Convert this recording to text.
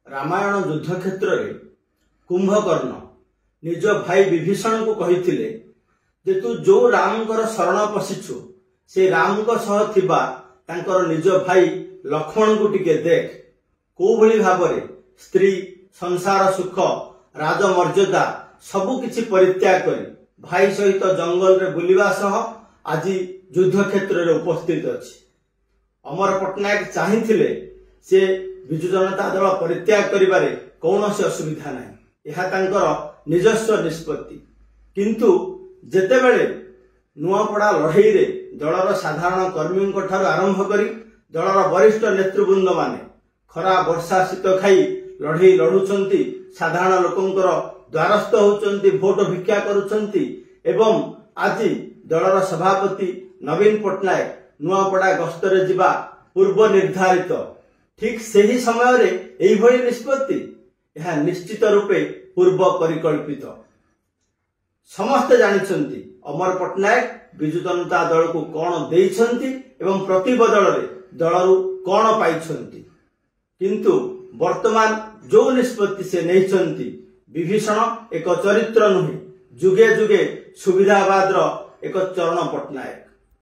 रामायण युद्ध क्षेत्र में कुंभकर्ण निज भाई विभीषण को कहिथिले जे तू जो राम शरण पशिछु से राम सह थिबा तांकर निज भाई लक्ष्मण को टिके देख को भली भाबरे स्त्री संसार सुख राजमर्यादा सबु किछि परित्याग करी भाई सहित जंगल रे बुलिबा सह आज युद्ध क्षेत्र में उपस्थित अछि। अमर पट्टनायक चाहिथिले से विजु जनता दल परित्याग करिबारे कौनसी असुविधा नाही, यह तांकर निजस्व निष्पत्ति। किंतु जेतेबेले नुआपड़ा लड़ई रे दलर साधारण कर्मी ठारू आरंभ करी दलर वरिष्ठ नेतृवृंद माने खरा वर्षा शीत खाई लड़ई लड़ुचंती, साधारण लोकंकर द्वारस्थ होचंती, भोट भिक्षा करुचंती एवं आज दलर सभापति नवीन पट्टनायक नुआपड़ा गस्तरे जिबा पूर्व निर्धारित ठीक सही समय रे एई भली निष्पत्ति यह निश्चित रूपे पूर्व परिकल्पित। समस्ते जानिछंती अमर पट्टनायक विजु जनता दल को कौन देइछंती एवं प्रतिबदल रे दलरु कौन पाइछंती। किंतु वर्तमान जो निष्पत्ति से नैछंती विभीषण एक चरित्र नुहे, जुगे जुगे सुविधावाद एक चरण पट्टनायक।